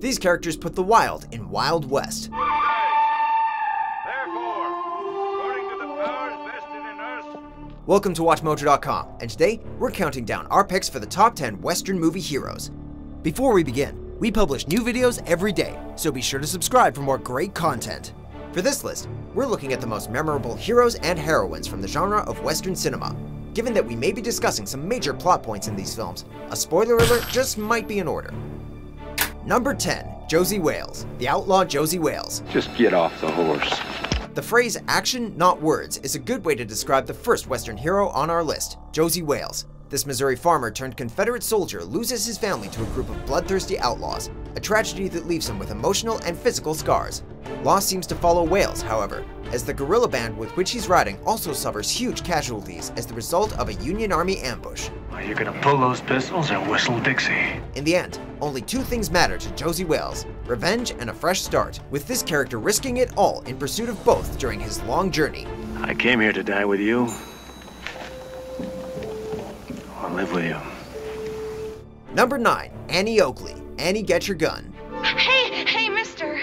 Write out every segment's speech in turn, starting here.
These characters put the wild in Wild West. Welcome to WatchMojo.com, and today we're counting down our picks for the top 10 Western movie heroes. Before we begin, we publish new videos every day, so be sure to subscribe for more great content. For this list, we're looking at the most memorable heroes and heroines from the genre of Western cinema. Given that we may be discussing some major plot points in these films, a spoiler alert just might be in order. Number 10, Josey Wales, the outlaw Josey Wales. Just get off the horse. The phrase action, not words is a good way to describe the first Western hero on our list, Josey Wales. This Missouri farmer turned Confederate soldier loses his family to a group of bloodthirsty outlaws, a tragedy that leaves him with emotional and physical scars. Loss seems to follow Wales, however, as the guerrilla band with which he's riding also suffers huge casualties as the result of a Union Army ambush. Are you gonna pull those pistols or whistle Dixie? In the end, only two things matter to Josey Wales: revenge and a fresh start, with this character risking it all in pursuit of both during his long journey. I came here to die with you. I'll live with you. Number 9, Annie Oakley. Annie, get your gun. Hey, mister.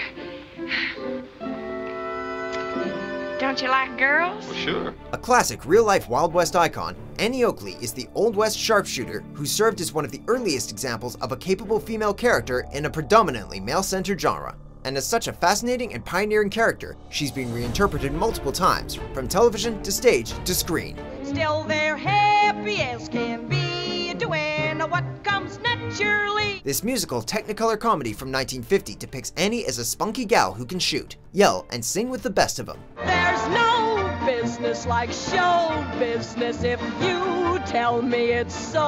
Don't you like girls? Well, sure. A classic real-life Wild West icon, Annie Oakley is the Old West sharpshooter who served as one of the earliest examples of a capable female character in a predominantly male-centered genre. And as such a fascinating and pioneering character, she's been reinterpreted multiple times, from television to stage to screen. Still they're happy as can be, doing what comes naturally. This musical Technicolor comedy from 1950 depicts Annie as a spunky gal who can shoot, yell, and sing with the best of them. There's no business like show business if you tell me it's so.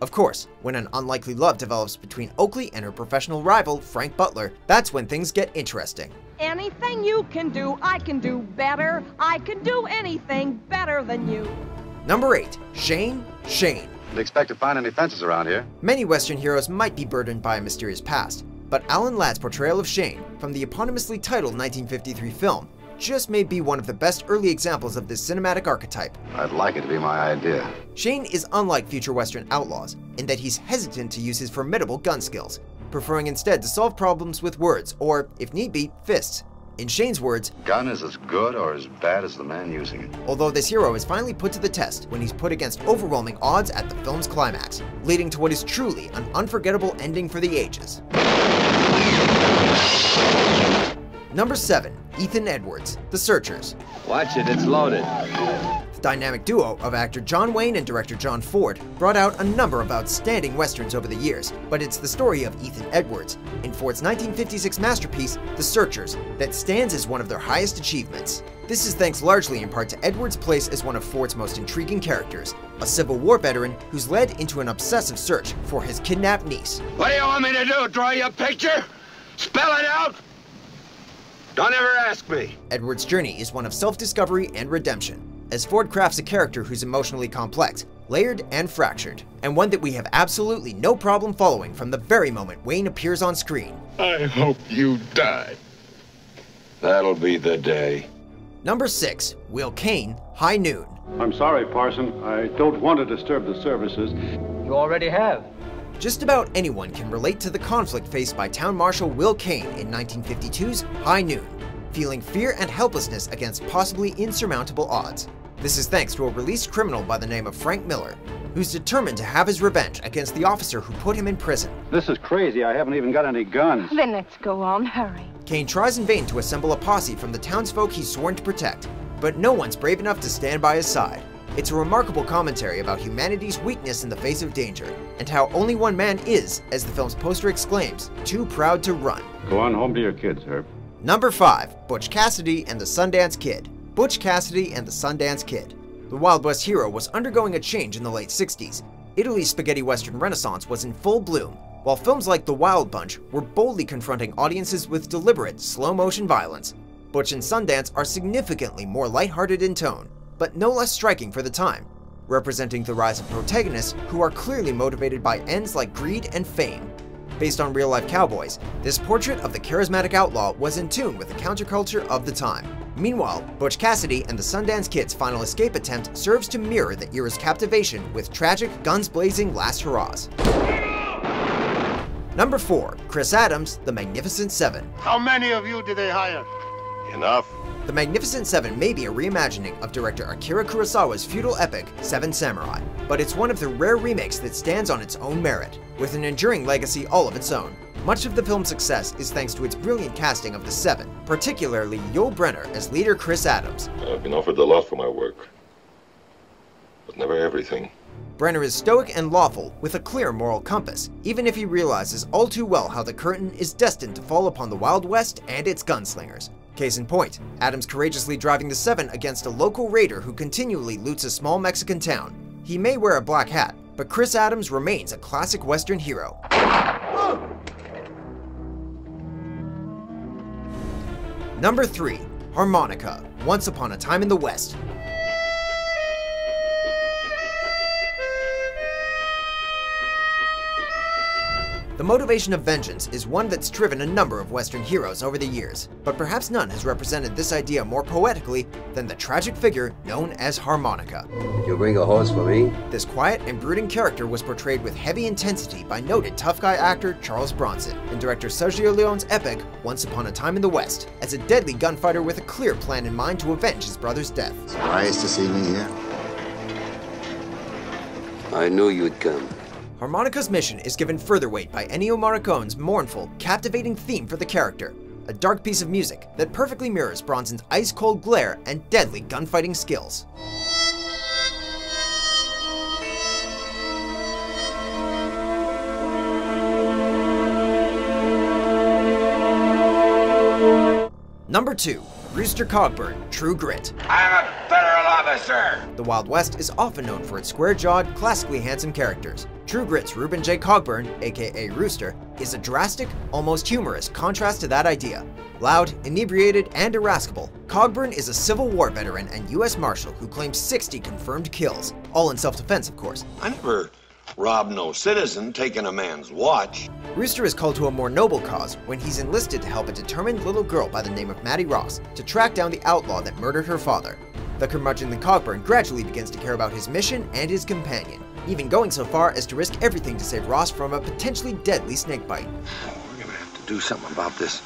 Of course, when an unlikely love develops between Oakley and her professional rival, Frank Butler, that's when things get interesting. Anything you can do, I can do better. I can do anything better than you. Number 8, Shane. Did you expect to find any fences around here? Many Western heroes might be burdened by a mysterious past, but Alan Ladd's portrayal of Shane from the eponymously titled 1953 film just may be one of the best early examples of this cinematic archetype. I'd like it to be my idea. Shane is unlike future Western outlaws in that he's hesitant to use his formidable gun skills, preferring instead to solve problems with words or, if need be, fists. In Shane's words, Gun is as good or as bad as the man using it. although this hero is finally put to the test when he's put against overwhelming odds at the film's climax, leading to what is truly an unforgettable ending for the ages. Number 7, Ethan Edwards, The Searchers. Watch it, it's loaded. The dynamic duo of actor John Wayne and director John Ford brought out a number of outstanding westerns over the years, but it's the story of Ethan Edwards in Ford's 1956 masterpiece, The Searchers, that stands as one of their highest achievements. This is thanks largely in part to Edwards' place as one of Ford's most intriguing characters, a Civil War veteran who's led into an obsessive search for his kidnapped niece. What do you want me to do? Draw you a picture? Spell it out? Don't ever ask me. Edwards' journey is one of self-discovery and redemption, as Ford crafts a character who's emotionally complex, layered, and fractured, and one that we have absolutely no problem following from the very moment Wayne appears on screen. I hope you die. That'll be the day. Number 6, Will Kane, High Noon. I'm sorry, Parson. I don't want to disturb the services. You already have. Just about anyone can relate to the conflict faced by Town Marshal Will Kane in 1952's High Noon, feeling fear and helplessness against possibly insurmountable odds. This is thanks to a released criminal by the name of Frank Miller, who's determined to have his revenge against the officer who put him in prison. This is crazy. I haven't even got any guns. Then let's go on, hurry. Kane tries in vain to assemble a posse from the townsfolk he's sworn to protect, but no one's brave enough to stand by his side. It's a remarkable commentary about humanity's weakness in the face of danger, and how only one man is, as the film's poster exclaims, too proud to run. Go on home to your kids, Herb. Number 5, Butch Cassidy and the Sundance Kid. Butch Cassidy and the Sundance Kid. The Wild West hero was undergoing a change in the late 60s. Italy's spaghetti western renaissance was in full bloom, while films like The Wild Bunch were boldly confronting audiences with deliberate, slow-motion violence. Butch and Sundance are significantly more lighthearted in tone, but no less striking for the time, representing the rise of protagonists who are clearly motivated by ends like greed and fame. Based on real-life cowboys, this portrait of the charismatic outlaw was in tune with the counterculture of the time. Meanwhile, Butch Cassidy and the Sundance Kid's final escape attempt serves to mirror the era's captivation with tragic, guns-blazing last hurrahs. Number 4. Chris Adams, The Magnificent Seven. How many of you did they hire? Enough. The Magnificent Seven may be a reimagining of director Akira Kurosawa's feudal epic, Seven Samurai, but it's one of the rare remakes that stands on its own merit, with an enduring legacy all of its own. Much of the film's success is thanks to its brilliant casting of the Seven, particularly Yul Brynner as leader Chris Adams. I've been offered a lot for my work, but never everything. Brynner is stoic and lawful, with a clear moral compass, even if he realizes all too well how the curtain is destined to fall upon the Wild West and its gunslingers. Case in point, Adams courageously driving the Seven against a local raider who continually loots a small Mexican town. He may wear a black hat, but Chris Adams remains a classic Western hero. Number 3. Harmonica, Once Upon a Time in the West. The motivation of vengeance is one that's driven a number of Western heroes over the years, but perhaps none has represented this idea more poetically than the tragic figure known as Harmonica. You bring a horse for me? This quiet and brooding character was portrayed with heavy intensity by noted tough guy actor Charles Bronson in director Sergio Leone's epic Once Upon a Time in the West, as a deadly gunfighter with a clear plan in mind to avenge his brother's death. Surprised to see me here? I knew you'd come. Harmonica's mission is given further weight by Ennio Morricone's mournful, captivating theme for the character, a dark piece of music that perfectly mirrors Bronson's ice-cold glare and deadly gunfighting skills. Number 2. Rooster Cogburn, True Grit. I'm a federal officer! The Wild West is often known for its square-jawed, classically handsome characters. True Grit's Reuben J. Cogburn, aka Rooster, is a drastic, almost humorous contrast to that idea. Loud, inebriated, and irascible, Cogburn is a Civil War veteran and U.S. Marshal who claims 60 confirmed kills, all in self-defense, of course. I never robbed no citizen taking a man's watch. Rooster is called to a more noble cause when he's enlisted to help a determined little girl by the name of Maddie Ross to track down the outlaw that murdered her father. The curmudgeonly Cogburn gradually begins to care about his mission and his companion, even going so far as to risk everything to save Ross from a potentially deadly snakebite. We're gonna have to do something about this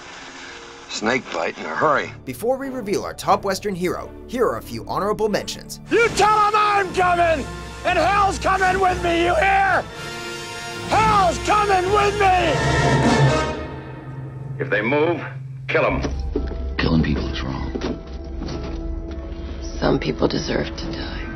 snakebite in a hurry. Before we reveal our top Western hero, here are a few honorable mentions. You tell them I'm coming! And hell's coming with me, you hear? Hell's coming with me! If they move, kill them. Killing people is wrong. Some people deserve to die.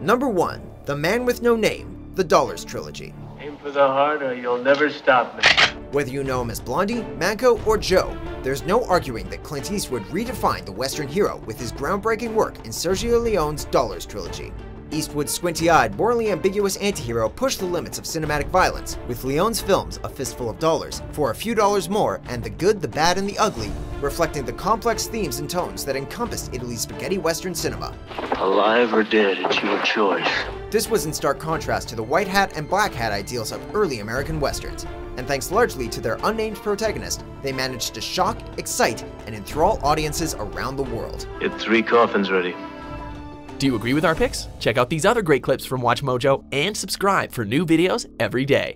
Number 1. The Man with No Name, The Dollars Trilogy. Aim for the heart or you'll never stop me. Whether you know him as Blondie, Manco, or Joe, there's no arguing that Clint Eastwood redefined the Western hero with his groundbreaking work in Sergio Leone's Dollars Trilogy. Eastwood's squinty-eyed, morally ambiguous anti-hero pushed the limits of cinematic violence, with Leone's films A Fistful of Dollars, For a Few Dollars More, and The Good, the Bad, and the Ugly, reflecting the complex themes and tones that encompassed Italy's spaghetti western cinema. Alive or dead, it's your choice. This was in stark contrast to the white hat and black hat ideals of early American westerns, and thanks largely to their unnamed protagonist, they managed to shock, excite, and enthrall audiences around the world. Get 3 coffins ready. Do you agree with our picks? Check out these other great clips from WatchMojo and subscribe for new videos every day.